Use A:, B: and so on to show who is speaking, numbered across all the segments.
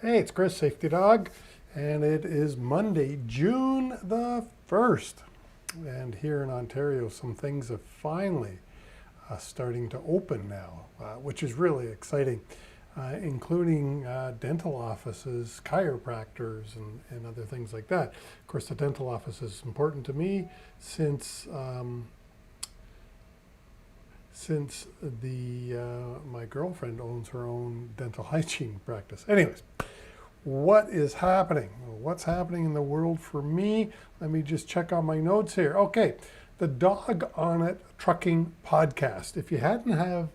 A: Hey, it's Chris, Safety Dog, and it is Monday, June the 1st. And here in Ontario, some things are finally starting to open now, which is really exciting, including dental offices, chiropractors, and other things like that. Of course, the dental office is important to me since my girlfriend owns her own dental hygiene practice. Anyways, what is happening? What's happening in the world for me? Let me just check on my notes here. Okay, the Dawg on It Trucking podcast. If you hadn't have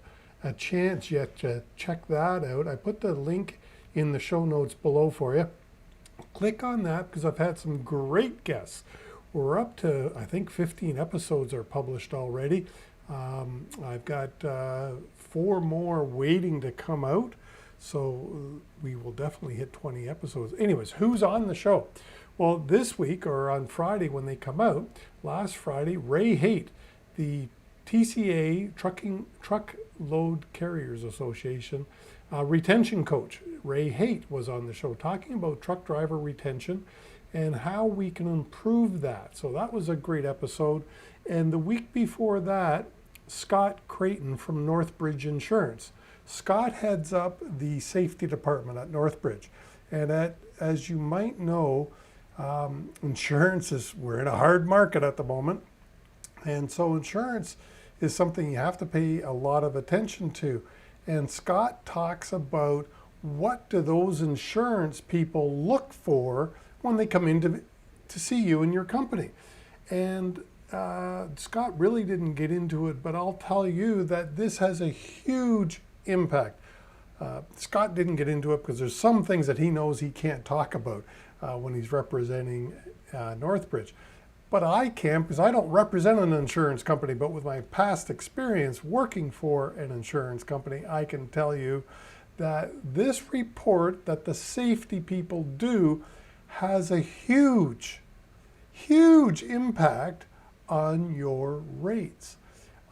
A: a chance yet to check that out, I put the link in the show notes below for you. Click on that because I've had some great guests. We're up to, I think, 15 episodes are published already. I've got 4 more waiting to come out. So we will definitely hit 20 episodes. Anyways, who's on the show? Well, this week or on Friday when they come out, last Friday, Ray Haight, the TCA Truckload Carriers Association retention coach. Ray Haight was on the show talking about truck driver retention and how we can improve that. So that was a great episode. And the week before that, Scott Creighton from Northbridge Insurance. Scott heads up the safety department at Northbridge. And as you might know, we're in a hard market at the moment. And so insurance is something you have to pay a lot of attention to. And Scott talks about what do those insurance people look for when they come in to see you and your company. And Scott really didn't get into it, but I'll tell you that this has a huge impact. Scott didn't get into it because there's some things that he knows he can't talk about when he's representing Northbridge. But I can because I don't represent an insurance company, but with my past experience working for an insurance company, I can tell you that this report that the safety people do has a huge, huge impact on your rates.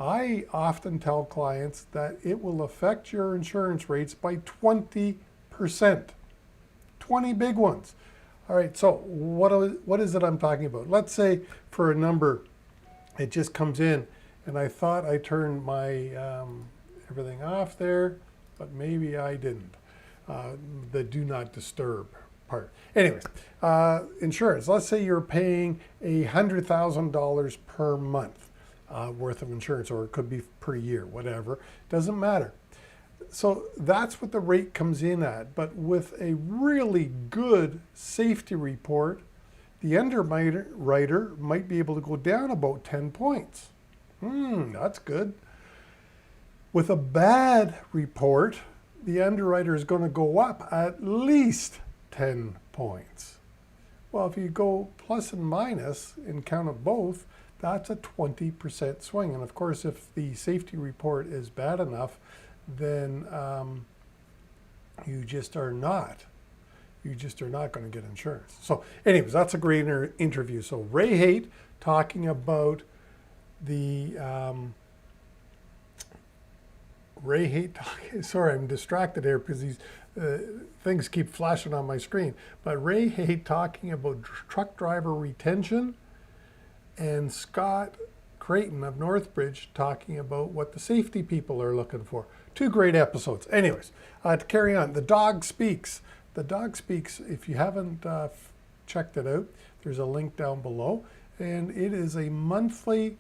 A: I often tell clients that it will affect your insurance rates by 20%, 20 big ones. All right, so what is it I'm talking about? Let's say for a number, it just comes in, and I thought I turned my everything off there, but maybe I didn't. The do not disturb part. Anyways, insurance. Let's say you're paying $100,000 per month worth of insurance, or it could be per year, whatever. Doesn't matter. So that's what the rate comes in at. But with a really good safety report, the underwriter might be able to go down about 10 points. That's good. With a bad report, the underwriter is going to go up at least 10 points. Well, if you go plus and minus and count of both, that's a 20% swing. And of course, if the safety report is bad enough, then you just are not going to get insurance. So anyways, that's a great interview. So Ray Haight talking about sorry, I'm distracted here because these things keep flashing on my screen. But Ray Haight talking about truck driver retention, and Scott Creighton of Northbridge talking about what the safety people are looking for. 2 great episodes. Anyways, to carry on, The Dawg Speaks. The Dawg Speaks, if you haven't checked it out, there's a link down below. And it is a monthly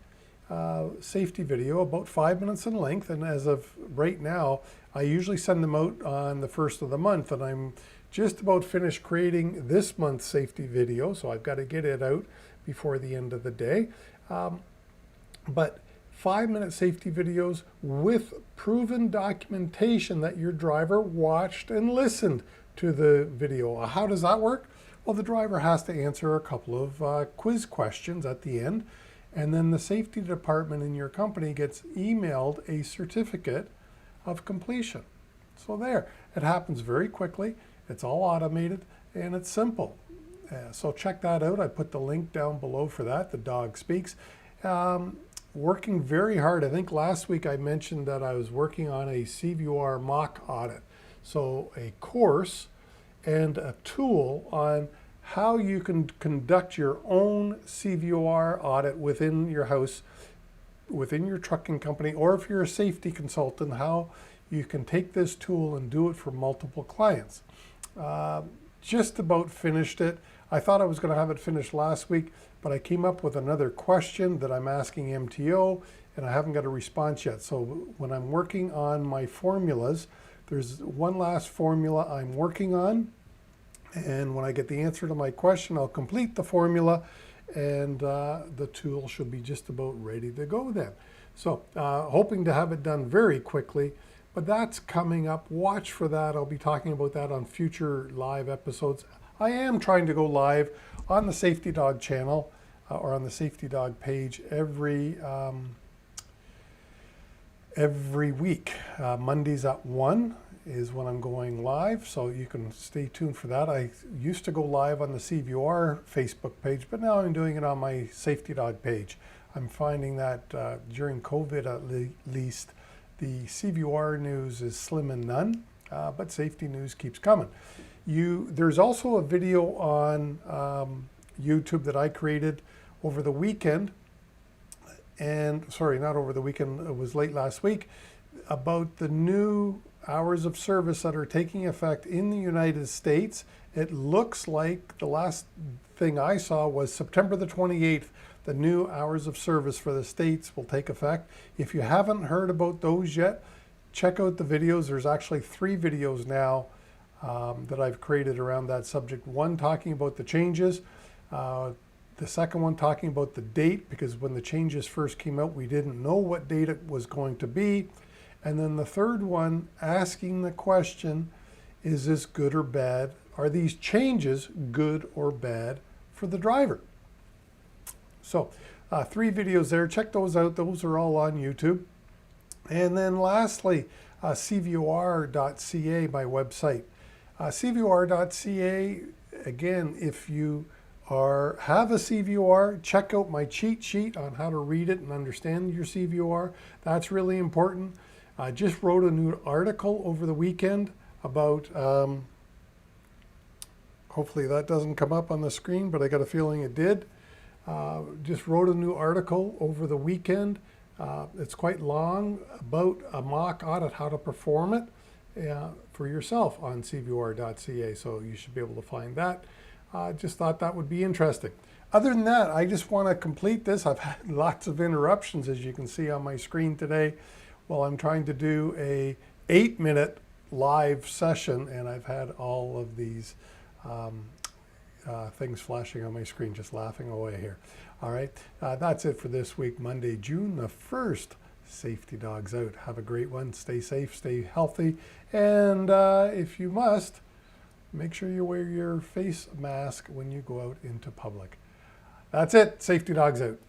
A: safety video, about 5 minutes in length. And as of right now, I usually send them out on the 1st of the month. And I'm just about finished creating this month's safety video. So I've got to get it out before the end of the day. But 5-minute safety videos with proven documentation that your driver watched and listened to the video. How does that work? Well, the driver has to answer a couple of quiz questions at the end, and then the safety department in your company gets emailed a certificate of completion. So there, it happens very quickly. It's all automated and it's simple. So check that out. I put the link down below for that, The Dawg Speaks. Working very hard. I think last week I mentioned that I was working on a CVOR mock audit. So a course and a tool on how you can conduct your own CVOR audit within your house, within your trucking company, or if you're a safety consultant, how you can take this tool and do it for multiple clients. Just about finished it. I thought I was going to have it finished last week, but I came up with another question that I'm asking MTO, and I haven't got a response yet. So when I'm working on my formulas, there's one last formula I'm working on, and when I get the answer to my question, I'll complete the formula, and the tool should be just about ready to go then. So hoping to have it done very quickly, but that's coming up. Watch for that. I'll be talking about that on future live episodes. I am trying to go live on the Safety Dawg channel or on the Safety Dawg page every week. Mondays at 1 is when I'm going live, so you can stay tuned for that. I used to go live on the CVOR Facebook page, but now I'm doing it on my Safety Dawg page. I'm finding that during COVID at least, the CVOR news is slim and none, but safety news keeps coming. There's also a video on YouTube that I created over the weekend, and sorry, not over the weekend, it was late last week, about the new hours of service that are taking effect in the United States. It looks like the last thing I saw was September the 28th, the new hours of service for the states will take effect. If you haven't heard about those yet, check out the videos. There's actually 3 videos now that I've created around that subject. One talking about the changes, the second one talking about the date, because when the changes first came out, we didn't know what date it was going to be. And then the third one asking the question, is this good or bad? Are these changes good or bad for the driver? So 3 videos there, check those out. Those are all on YouTube. And then lastly, CVOR.ca, my website. CVOR.ca, again, if you have a CVOR, check out my cheat sheet on how to read it and understand your CVOR. That's really important. I just wrote a new article over the weekend about, hopefully that doesn't come up on the screen, but I got a feeling it did. Just wrote a new article over the weekend. It's quite long, about a mock audit, how to perform it for yourself on CVOR.ca. So you should be able to find that. Just thought that would be interesting. Other than that, I just want to complete this. I've had lots of interruptions, as you can see on my screen today, while I'm trying to do a 8-minute live session, and I've had all of these things flashing on my screen, just laughing away here. All right, that's it for this week, Monday, June the 1st. Safety Dawg's out. Have a great one. Stay safe, stay healthy, and if you must, make sure you wear your face mask when you go out into public. That's it. Safety Dawg's out.